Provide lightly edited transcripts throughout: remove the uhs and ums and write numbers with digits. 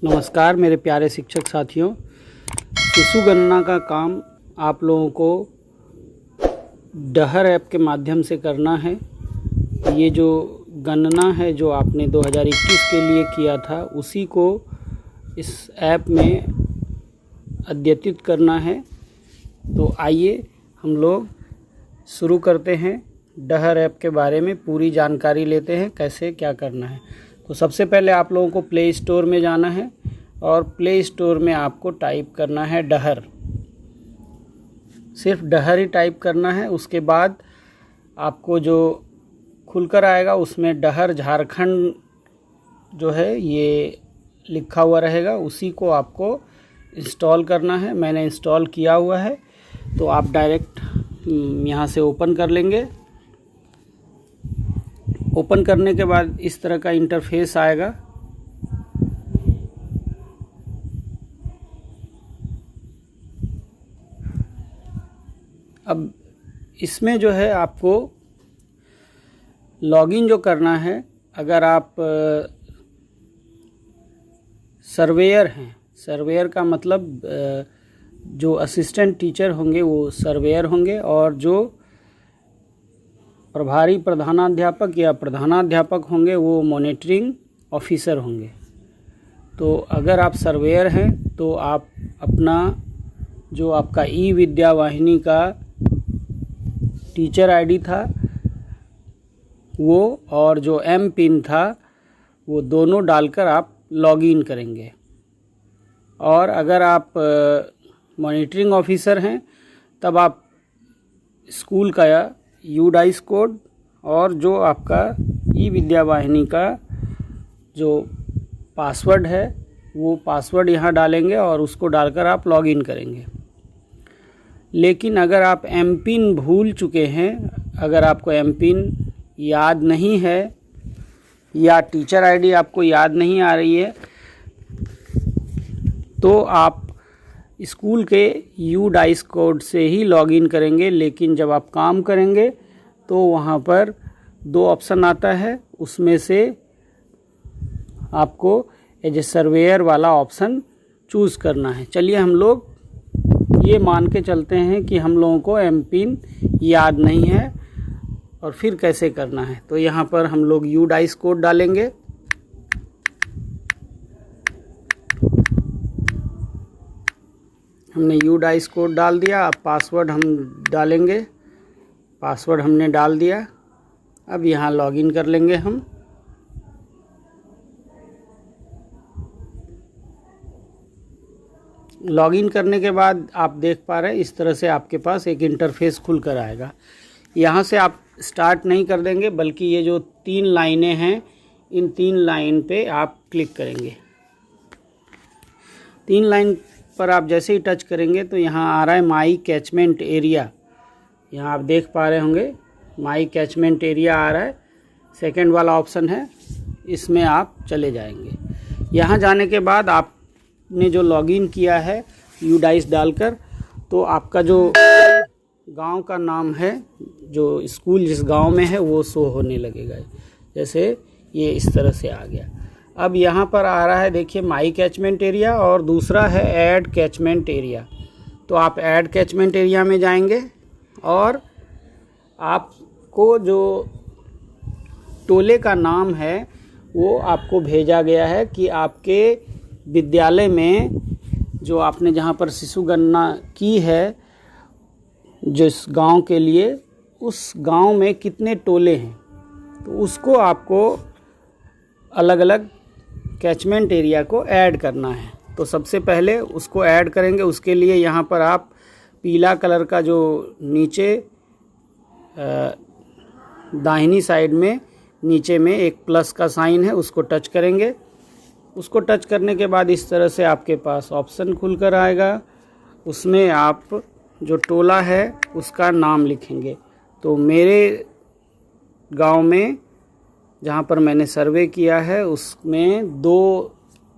नमस्कार मेरे प्यारे शिक्षक साथियों। शिशु गणना का काम आप लोगों को डहर ऐप के माध्यम से करना है। ये जो गणना है जो आपने 2021 के लिए किया था उसी को इस ऐप में अद्यतित करना है। तो आइए हम लोग शुरू करते हैं। डहर ऐप के बारे में पूरी जानकारी लेते हैं कैसे क्या करना है। तो सबसे पहले आप लोगों को प्ले स्टोर में जाना है और प्ले स्टोर में आपको टाइप करना है डहर। सिर्फ डहर ही टाइप करना है। उसके बाद आपको जो खुलकर आएगा उसमें डहर झारखंड जो है ये लिखा हुआ रहेगा, उसी को आपको इंस्टॉल करना है। मैंने इंस्टॉल किया हुआ है तो आप डायरेक्ट यहाँ से ओपन कर लेंगे। ओपन करने के बाद इस तरह का इंटरफेस आएगा। अब इसमें जो है आपको लॉगिन जो करना है, अगर आप सर्वेयर हैं, सर्वेयर का मतलब जो असिस्टेंट टीचर होंगे वो सर्वेयर होंगे और जो प्रभारी प्रधानाध्यापक या प्रधानाध्यापक होंगे वो मॉनिटरिंग ऑफिसर होंगे। तो अगर आप सर्वेयर हैं तो आप अपना जो आपका ई विद्या वाहिनी का टीचर आईडी था वो और जो एम पिन था वो दोनों डालकर आप लॉगिन करेंगे। और अगर आप मॉनिटरिंग ऑफिसर हैं तब आप स्कूल का यूडाइस कोड और जो आपका ई विद्या वाहिनी का जो पासवर्ड है वो पासवर्ड यहाँ डालेंगे और उसको डालकर आप लॉगिन करेंगे। लेकिन अगर आप एम पिन भूल चुके हैं, अगर आपको एम पिन याद नहीं है या टीचर आईडी आपको याद नहीं आ रही है तो आप स्कूल के यूडाइस कोड से ही लॉगिन करेंगे। लेकिन जब आप काम करेंगे तो वहाँ पर दो ऑप्शन आता है, उसमें से आपको एज ए सर्वेयर वाला ऑप्शन चूज़ करना है। चलिए हम लोग ये मान के चलते हैं कि हम लोगों को एम पिन याद नहीं है और फिर कैसे करना है। तो यहाँ पर हम लोग यूडाइस कोड डालेंगे। हमने यूडाइस कोड डाल दिया। अब पासवर्ड हम डालेंगे। पासवर्ड हमने डाल दिया। अब यहाँ लॉगिन कर लेंगे हम। लॉगिन करने के बाद आप देख पा रहे हैं इस तरह से आपके पास एक इंटरफेस खुल कर आएगा। यहाँ से आप स्टार्ट नहीं कर देंगे बल्कि ये जो 3 लाइनें हैं इन 3 लाइन पे आप क्लिक करेंगे। 3 लाइन पर आप जैसे ही टच करेंगे तो यहाँ आ रहा है माई कैचमेंट एरिया। यहाँ आप देख पा रहे होंगे माई कैचमेंट एरिया आ रहा है, सेकंड वाला ऑप्शन है, इसमें आप चले जाएंगे। यहाँ जाने के बाद आपने जो लॉगिन किया है यूडाइस डालकर, तो आपका जो गांव का नाम है, जो स्कूल जिस गांव में है वो शो होने लगेगा। जैसे ये इस तरह से आ गया। अब यहाँ पर आ रहा है देखिए माई कैचमेंट एरिया और दूसरा है ऐड कैचमेंट एरिया। तो आप ऐड कैचमेंट एरिया में जाएंगे और आपको जो टोले का नाम है वो आपको भेजा गया है कि आपके विद्यालय में जो आपने जहाँ पर शिशु गणना की है जिस गांव के लिए, उस गांव में कितने टोले हैं, तो उसको आपको अलग अलग कैचमेंट एरिया को ऐड करना है। तो सबसे पहले उसको ऐड करेंगे। उसके लिए यहाँ पर आप पीला कलर का जो नीचे दाहिनी साइड में नीचे में एक प्लस का साइन है उसको टच करेंगे। उसको टच करने के बाद इस तरह से आपके पास ऑप्शन खुलकर आएगा। उसमें आप जो टोला है उसका नाम लिखेंगे। तो मेरे गांव में जहाँ पर मैंने सर्वे किया है उसमें 2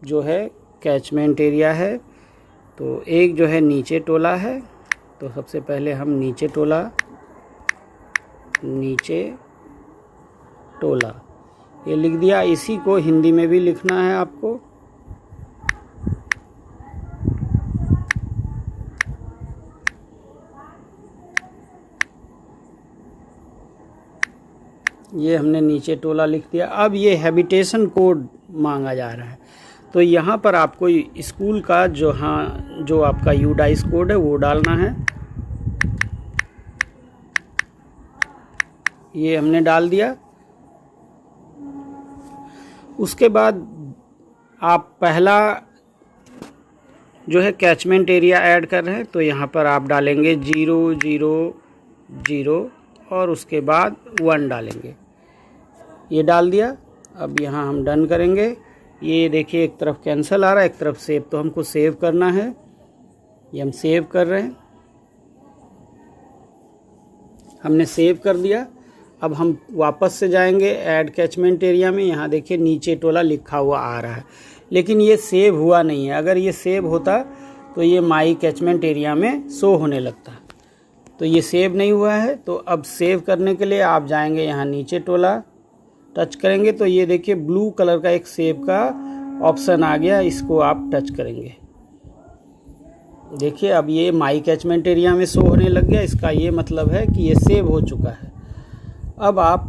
जो है कैचमेंट एरिया है। तो एक जो है नीचे टोला है, तो सबसे पहले हम नीचे टोला ये लिख दिया। इसी को हिंदी में भी लिखना है आपको। ये हमने नीचे टोला लिख दिया। अब ये हैबिटेशन कोड मांगा जा रहा है, तो यहाँ पर आपको स्कूल का जो आपका यूडाइस कोड है वो डालना है। ये हमने डाल दिया। उसके बाद आप पहला जो है कैचमेंट एरिया ऐड कर रहे हैं, तो यहाँ पर आप डालेंगे 0 0 0 और उसके बाद 1 डालेंगे। ये डाल दिया। अब यहाँ हम डन करेंगे। ये देखिए एक तरफ कैंसिल आ रहा है, एक तरफ सेव, तो हमको सेव करना है। ये हम सेव कर रहे हैं, हमने सेव कर दिया। अब हम वापस से जाएंगे ऐड कैचमेंट एरिया में। यहाँ देखिए नीचे टोला लिखा हुआ आ रहा है, लेकिन ये सेव हुआ नहीं है। अगर ये सेव होता तो ये माई कैचमेंट एरिया में शो होने लगता, तो ये सेव नहीं हुआ है। तो अब सेव करने के लिए आप जाएंगे यहाँ नीचे टोला टच करेंगे, तो ये देखिए ब्लू कलर का एक सेव का ऑप्शन आ गया, इसको आप टच करेंगे। देखिए अब ये माई कैचमेंट एरिया में शो होने लग गया। इसका ये मतलब है कि ये सेव हो चुका है। अब आप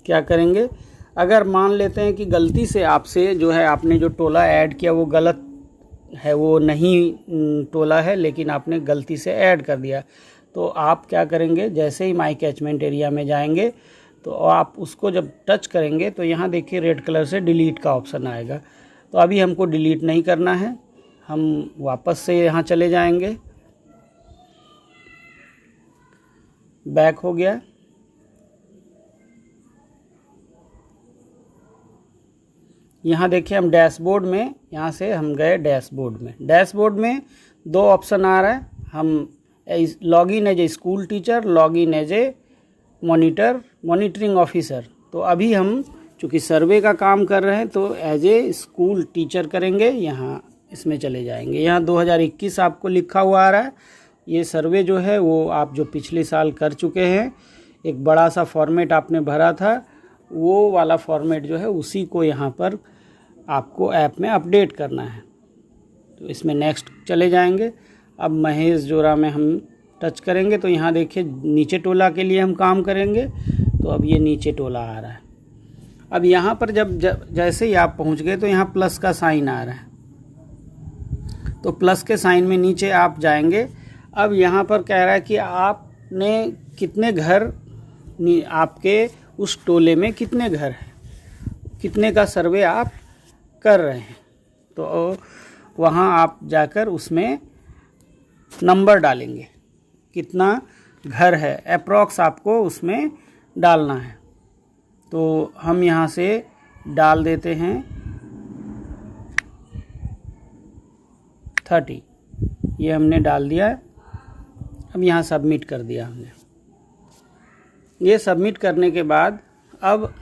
क्या करेंगे, अगर मान लेते हैं कि गलती से आपसे जो है आपने जो टोला ऐड किया वो गलत है, वो नहीं टोला है, लेकिन आपने गलती से ऐड कर दिया, तो आप क्या करेंगे, जैसे ही माई कैचमेंट एरिया में जाएंगे तो आप उसको जब टच करेंगे तो यहाँ देखिए रेड कलर से डिलीट का ऑप्शन आएगा। तो अभी हमको डिलीट नहीं करना है, हम वापस से यहाँ चले जाएंगे। बैक हो गया। यहाँ देखिए हम डैशबोर्ड में, यहाँ से हम गए डैशबोर्ड में। डैशबोर्ड में 2 ऑप्शन आ रहा है, हम login as a school teacher, login as a monitoring officer. तो अभी हम चूँकि सर्वे का काम कर रहे हैं तो एज ए स्कूल टीचर करेंगे। यहाँ इसमें चले जाएंगे। यहाँ 2021 आपको लिखा हुआ आ रहा है। ये सर्वे जो है वो आप जो पिछले साल कर चुके हैं, एक बड़ा सा फॉर्मेट आपने भरा था, वो वाला फॉर्मेट जो है उसी को यहाँ पर आपको ऐप में अपडेट करना है। तो इसमें नेक्स्ट चले जाएंगे। अब महेश जोरा में हम टच करेंगे, तो यहाँ देखिए नीचे टोला के लिए हम काम करेंगे, तो अब ये नीचे टोला आ रहा है। अब यहाँ पर जब जैसे ही आप पहुँच गए तो यहाँ प्लस का साइन आ रहा है, तो प्लस के साइन में नीचे आप जाएंगे। अब यहाँ पर कह रहा है कि आपने कितने घर, आपके उस टोले में कितने घर हैं, कितने का सर्वे आप कर रहे हैं। तो वहाँ आप जाकर उसमें नंबर डालेंगे, कितना घर है अप्रॉक्स आपको उसमें डालना है। तो हम यहाँ से डाल देते हैं 30, ये हमने डाल दिया। अब यहाँ सबमिट कर दिया हमने। ये सबमिट करने के बाद अब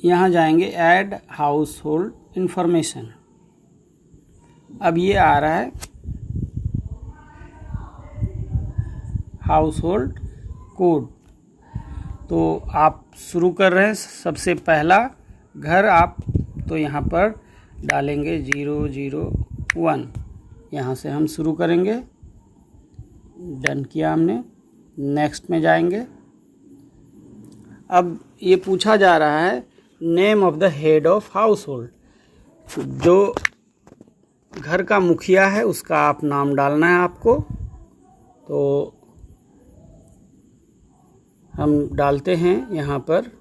यहाँ जाएंगे ऐड हाउस होल्ड इंफॉर्मेशन। अब ये आ रहा है हाउस होल्ड कोड। तो आप शुरू कर रहे हैं, सबसे पहला घर आप तो यहाँ पर डालेंगे 001। यहाँ से हम शुरू करेंगे। डन किया हमने, नेक्स्ट में जाएंगे। अब ये पूछा जा रहा है name of the head of house hold, जो घर का मुखिया है उसका आप नाम डालना है आपको। तो हम डालते हैं यहाँ पर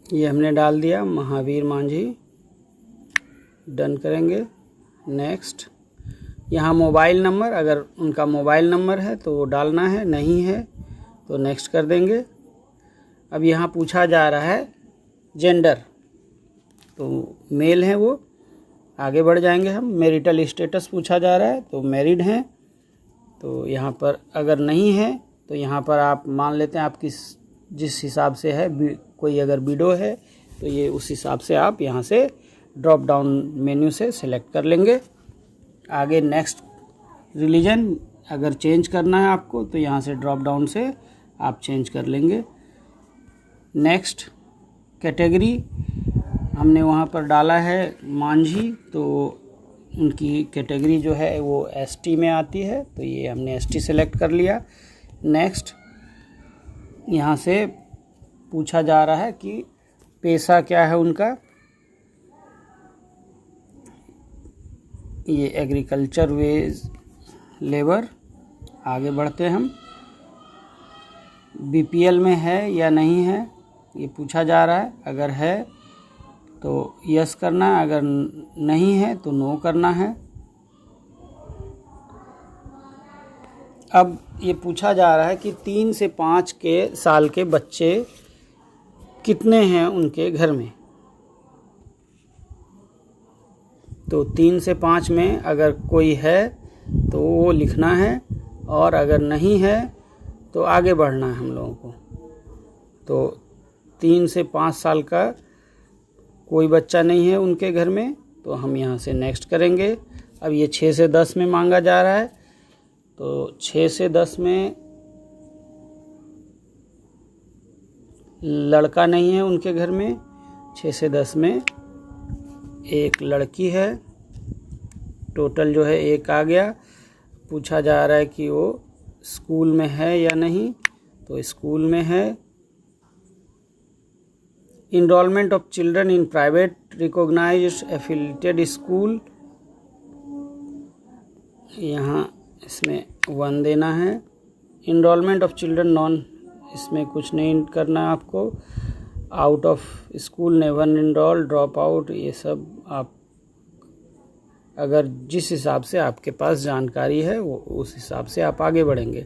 ये हमने डाल दिया महावीर मांझी। डन करेंगे, नेक्स्ट। यहाँ मोबाइल नंबर, अगर उनका मोबाइल नंबर है तो वो डालना है, नहीं है तो नेक्स्ट कर देंगे। अब यहाँ पूछा जा रहा है जेंडर, तो मेल है वो, आगे बढ़ जाएंगे हम। मैरिटल स्टेटस पूछा जा रहा है, तो मैरिड हैं। तो यहाँ पर अगर नहीं है तो यहाँ पर आप मान लेते हैं आपकी जिस हिसाब से है, कोई अगर विडो है तो ये उस हिसाब से आप यहाँ से ड्रॉप डाउन मेन्यू से सिलेक्ट कर लेंगे। आगे नेक्स्ट रिलीजन अगर चेंज करना है आपको तो यहाँ से ड्रॉप डाउन से आप चेंज कर लेंगे। नेक्स्ट कैटेगरी हमने वहाँ पर डाला है मांझी, तो उनकी कैटेगरी जो है वो एसटी में आती है, तो ये हमने एसटी सेलेक्ट कर लिया। नेक्स्ट यहाँ से पूछा जा रहा है कि पेशा क्या है उनका, ये एग्रीकल्चर वेज लेबर। आगे बढ़ते हम, बीपीएल में है या नहीं है ये पूछा जा रहा है। अगर है तो यस करना है, अगर नहीं है तो नो करना है। अब ये पूछा जा रहा है कि 3 से 5 के साल के बच्चे कितने हैं उनके घर में। तो 3 से 5 में अगर कोई है तो वो लिखना है, और अगर नहीं है तो आगे बढ़ना है हम लोगों को। तो 3 से 5 साल का कोई बच्चा नहीं है उनके घर में, तो हम यहाँ से नेक्स्ट करेंगे। अब ये 6 से 10 में मांगा जा रहा है, तो 6 से 10 में लड़का नहीं है उनके घर में। 6 से 10 में एक लड़की है, टोटल जो है 1 आ गया। पूछा जा रहा है कि वो स्कूल में है या नहीं, तो स्कूल में है। Enrolment of children in private recognised affiliated school, यहाँ इसमें 1 देना है। इनरोलमेंट ऑफ चिल्ड्रन नॉन, इसमें कुछ नहीं करना है आपको। Out of school, never enrol, drop out, ये सब आप अगर जिस हिसाब से आपके पास जानकारी है वो उस हिसाब से आप आगे बढ़ेंगे।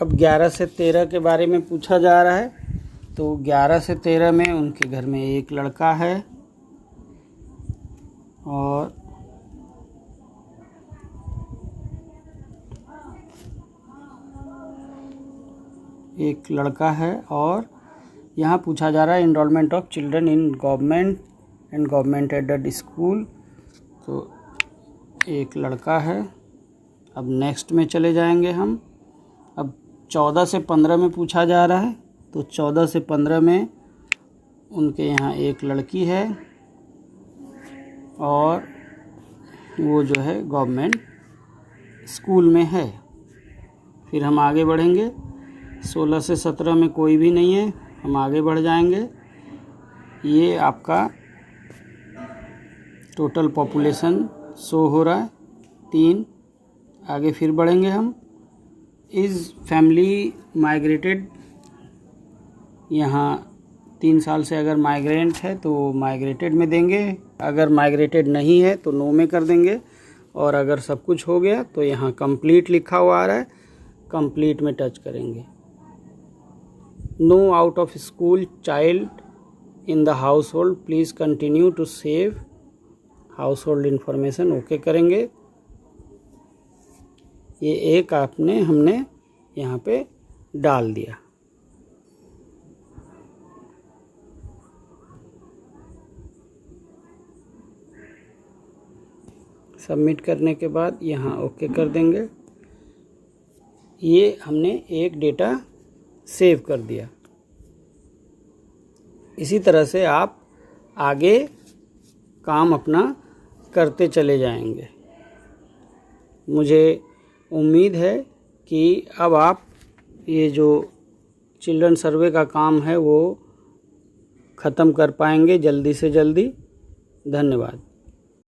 अब 11 से 13 के बारे में पूछा जा रहा है। तो 11 से 13 में उनके घर में एक लड़का है और यहाँ पूछा जा रहा है enrolment of children in government and government aided school, तो एक लड़का है। अब नेक्स्ट में चले जाएंगे हम। अब 14 से 15 में पूछा जा रहा है, तो 14 से 15 में उनके यहाँ एक लड़की है और वो जो है गवर्नमेंट स्कूल में है। फिर हम आगे बढ़ेंगे। 16 से 17 में कोई भी नहीं है, हम आगे बढ़ जाएंगे। ये आपका टोटल पॉपुलेशन शो हो रहा है 3। आगे फिर बढ़ेंगे हम। इज़ फैमिली माइग्रेटेड, यहाँ 3 साल से अगर माइग्रेंट है तो माइग्रेटेड में देंगे, अगर माइग्रेटेड नहीं है तो नो में कर देंगे, और अगर सब कुछ हो गया तो यहाँ कंप्लीट लिखा हुआ आ रहा है, कंप्लीट में टच करेंगे। No out of school child in the household, please continue to save household information, okay करेंगे। ये एक हमने यहाँ पे डाल दिया। सबमिट करने के बाद यहाँ ओके कर देंगे। ये हमने एक डेटा सेव कर दिया। इसी तरह से आप आगे काम अपना करते चले जाएंगे। मुझे उम्मीद है कि अब आप ये जो चिल्ड्रन सर्वे का काम है वो ख़त्म कर पाएंगे जल्दी से जल्दी। धन्यवाद।